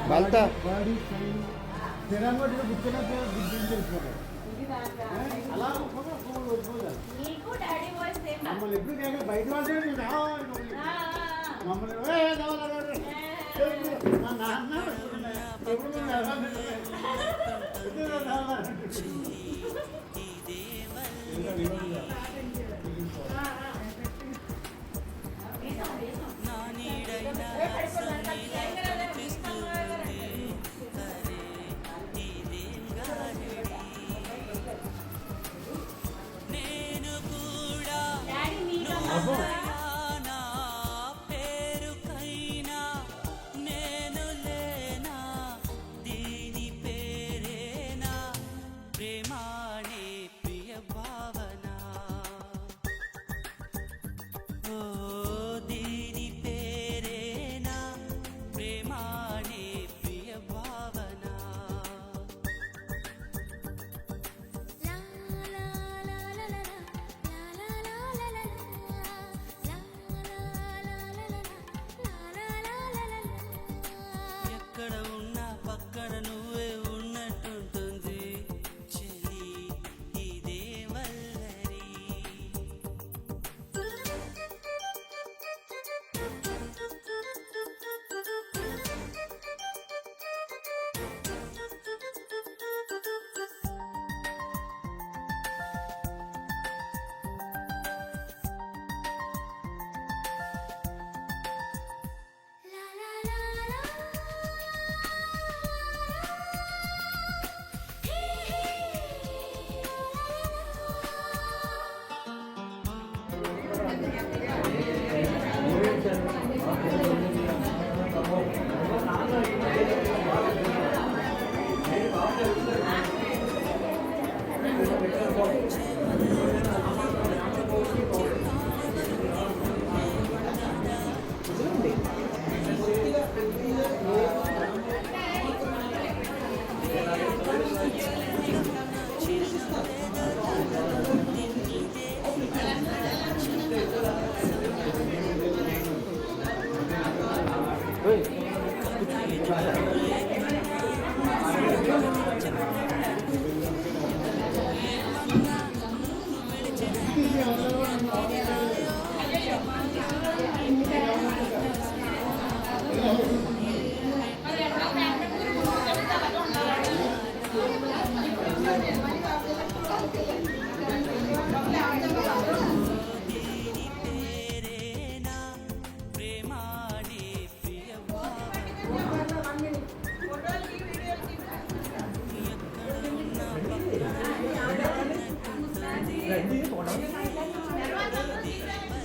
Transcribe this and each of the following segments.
బల్తా మమ్మల్ని ఎప్పుడు బయట మమ్మల్ని మా నాన్న పేరుకైనా నేను లేనా దీని పేరేనా ప్రేమానే ప్రియ భావన ఓ దీని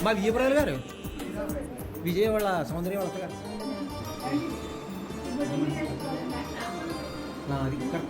మా విజయపురాలు గారు విజయ్ వాళ్ళ సౌందర్య వాళ్ళ గారు అది ఇక్కడ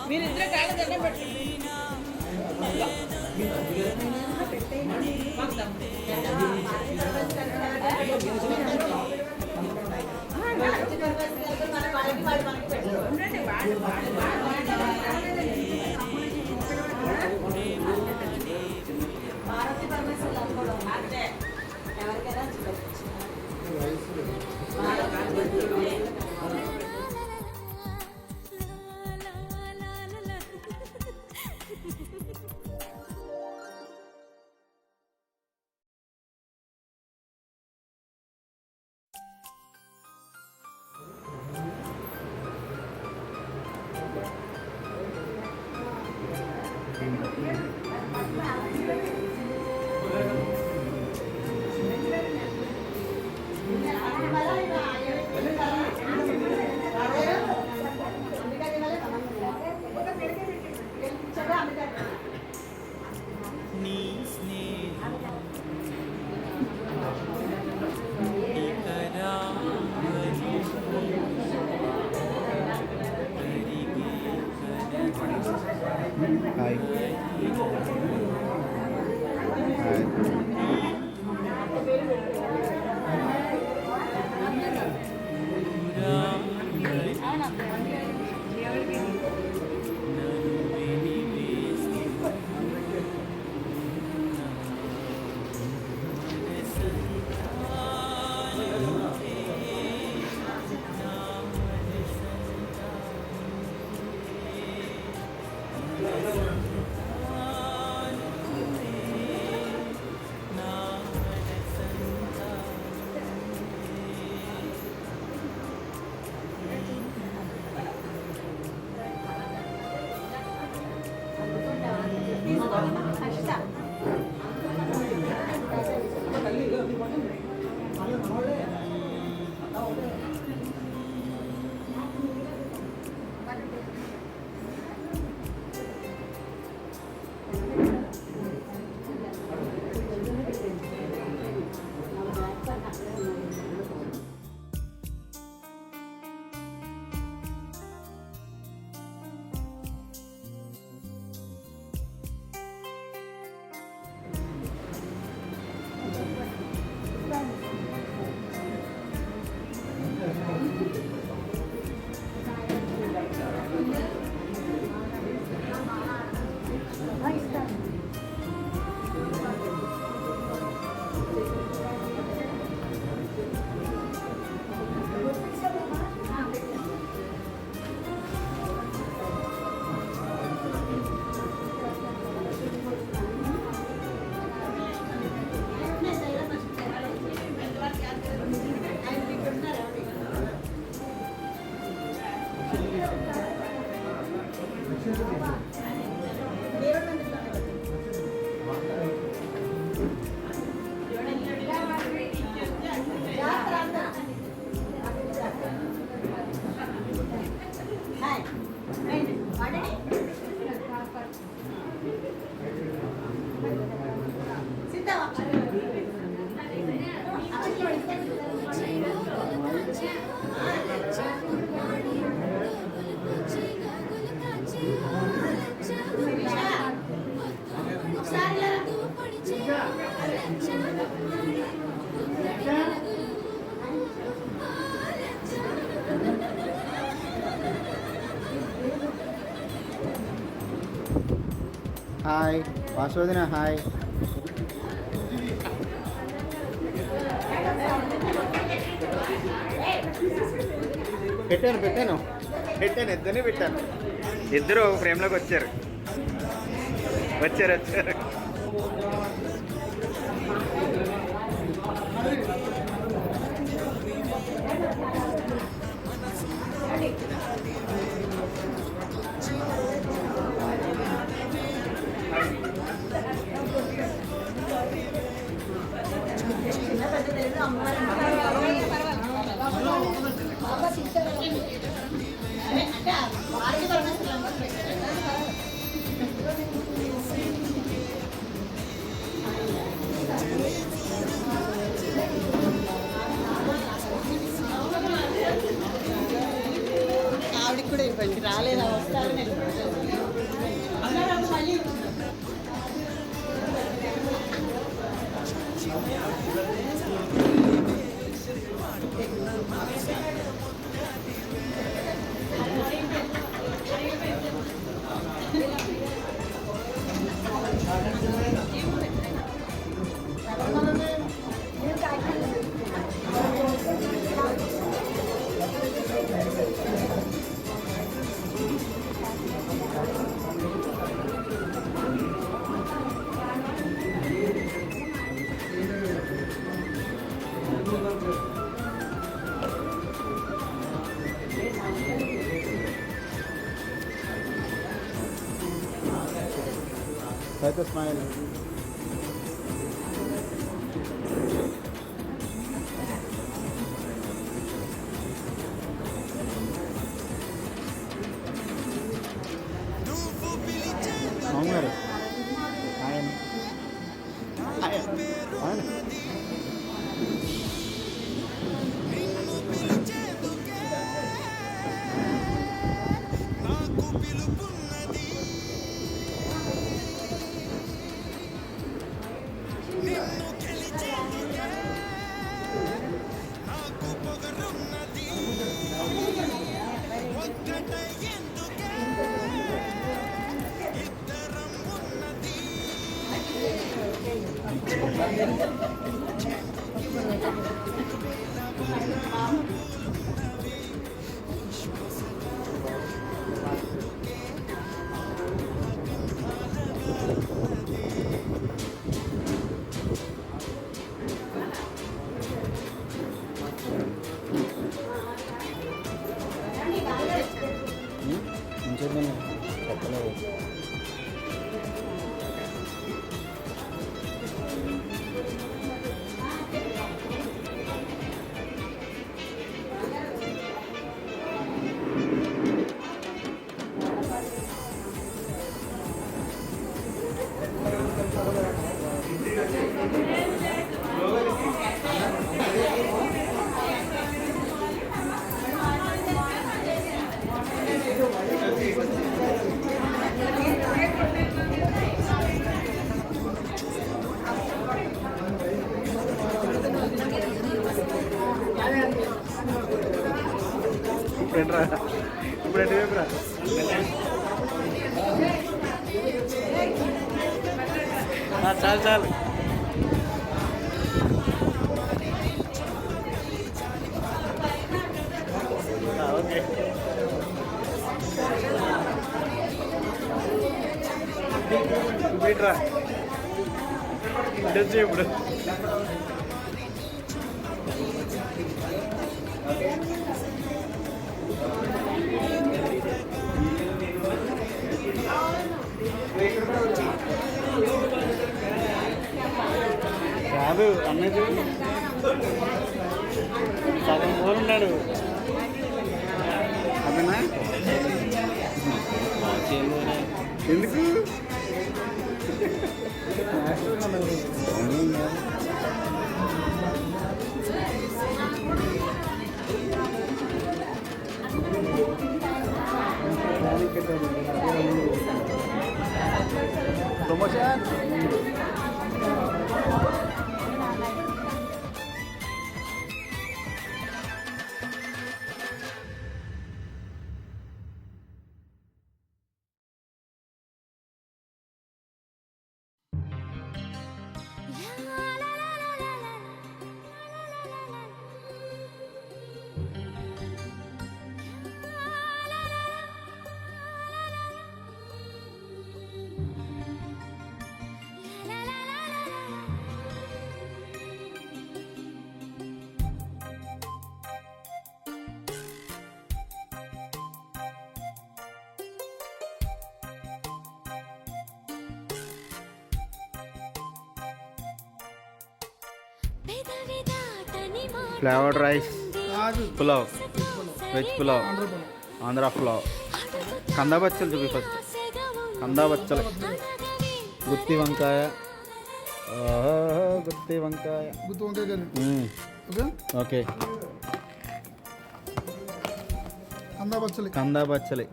మీరిద్దరే కాళ్ళ దండం పెట్టండి. నీ స్నేహం హాయ్ హాయ్ వాసోదిన హాయ్. పెట్టాను ఇద్దరిని పెట్టాను. ఇద్దరు ఒక ఫ్రేమ్లోకి వచ్చారు. ఆవిడకి కూడా ఇవ్వండి, రాలేదా వస్తారని. అయితే స్మైల్. మామగారు ఆయన ఆయన ఉంచేద్దాం చెప్పలేదు. ఇప్పుడు ఎటు వైపు రా. చాలు ఓకే. బయటరా ఇప్పుడు రాదు అన్నది సగం ఊరున్నాడు. అదేనా ఎందుకు promotion flavoured rice, pulao, veg pulao, Andhra pulao. కందా బచ్చలు చూపి ఫస్ట్. కందా బచ్చలు, గుత్తి వంకాయ, గుత్తి వంకాయ. ఓకే, కందా బచ్చలి, కందా బచ్చలి.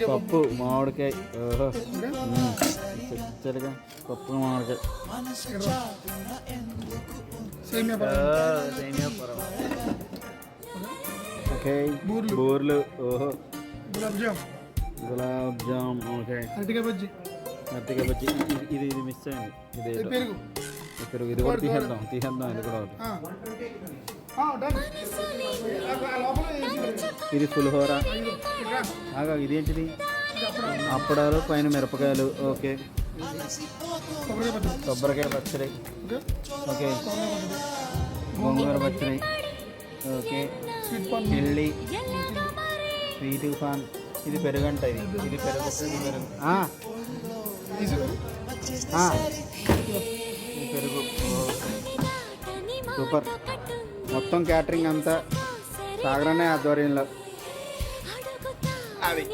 పప్పు మామిడికాయ, చచ్చరిగా పప్పు మామిడికాయ. సేమియా పొరవ. ఓకే, బూర్లు. ఓహో, గులాబ్ జామ్. ఓకే, అరటికాయ బజ్జీ. ఇది మిస్ అయింది. ఇది పెరుగు. ఇది కూడా తీసేద్దాం. ఇది కూడా ఒకటి. ఇది పులిహోర. ఇదేంటిది? అప్పడాలు, పైన మిరపకాయలు. ఓకే, కొబ్బరికాయ పచ్చడి. ఓకే, గోంగూర పచ్చడి. ఓకే, కిళ్ళి, స్వీట్ పాన్. ఇది పెరుగంట. ఇది పెరుగు. ఇది పెరుగు. సూపర్. మొత్తం క్యాటరింగ్ అంతా సాగరనే ఆధ్వర్యంలో. అవి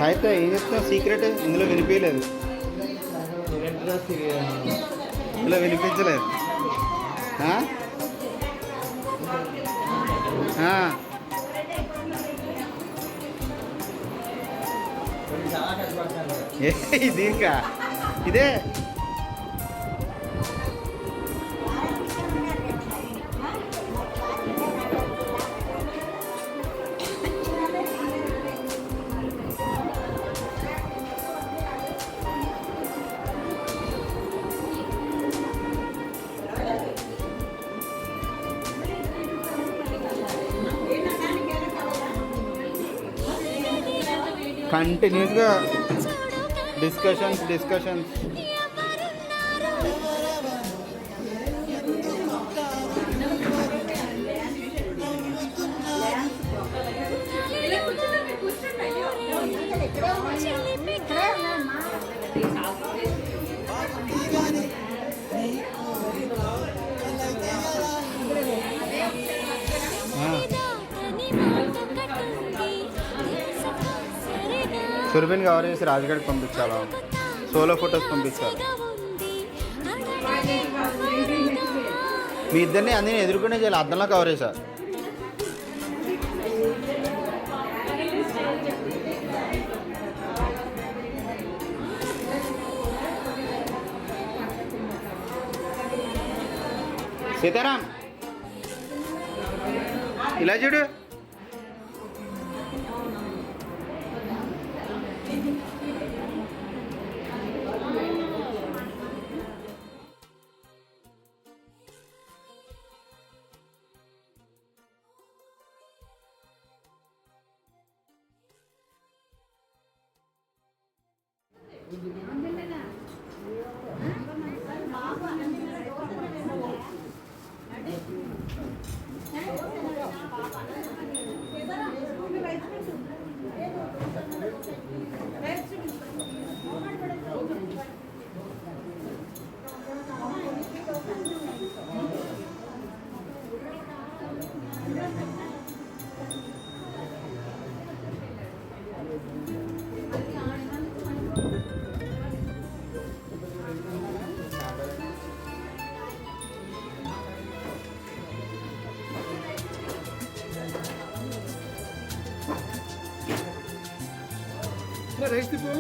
అయితే ఏం చెప్తావు? సీక్రెట్ ఇందులో వినిపించలేదు. ఇందులో వినిపించలేదు. ఇది ఇంకా ఇదే. కంటిన్యూస్గా డిస్కషన్స్. సురభిని కవర్ చేసి రాజుగారికి పంపించాలా? సోలో ఫొటోస్ పంపించాలి. మీ ఇద్దరిని అన్నీ ఎదుర్కొనే చేయాలి. అద్దంలో కవర్ చేశారు. సీతారాం ఇలా చూడు. రైస్ తిప్పు,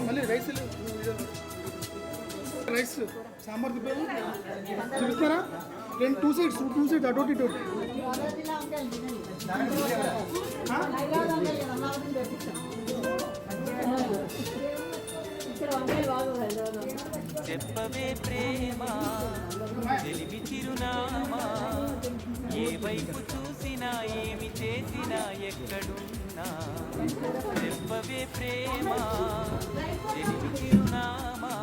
మళ్ళీ రైస్ సాంబార్ తిప్పు. చూపిస్తారా? రెండు టూ సైడ్స్ అటోటి ఇటు. చెప్పవే ప్రేమ తెలివి చిరునామా ఏ వైపు చూసినా ఏమి చేసినా ఎక్కడున్నా చెప్పవే ప్రేమ తెలివి చిరునామా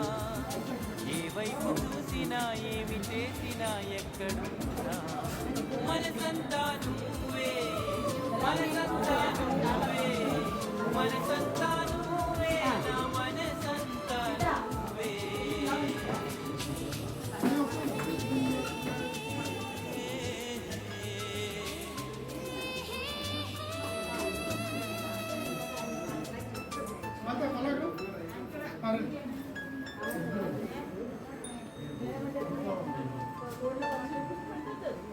ఏ వైపు చూసినా ఏమి చేసినా ఎక్కడున్నా మనసంతా నువ్వే మనసంతా నువ్వే మనసంతా నువ్వే నా మనసంతా నువ్వే అంతే కలరు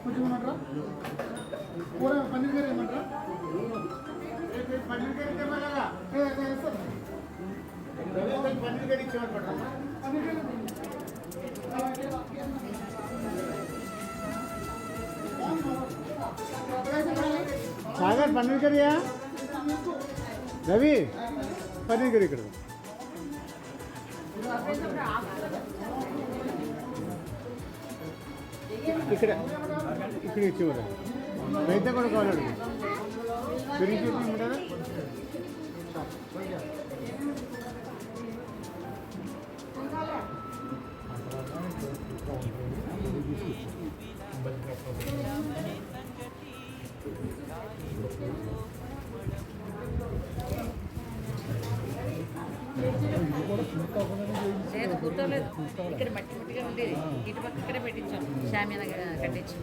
కొంచెం ఏమంటారా కూర పన్నీర్ కర్రీ ఏమంటారా పన్నీర్ కర్రీ ఇవ్వగలరా పన్నీర్ కర్రీ ఇచ్చేవాడు సాగర్ పన్నీర్ కర్రీయా రవి పన్నీర్ కర్రీ ఇక్కడ ఇక్కడ ఇక్కడ ఇచ్చేవారు రైతే కూడా కావాలి పెరిగి ఉంటారా లేదు కూర్చోలేదు ఇక్కడ మట్టి మట్టిగా ఉండేది ఇటు పక్క ఇక్కడే పెట్టించాం షామీన కట్టించాం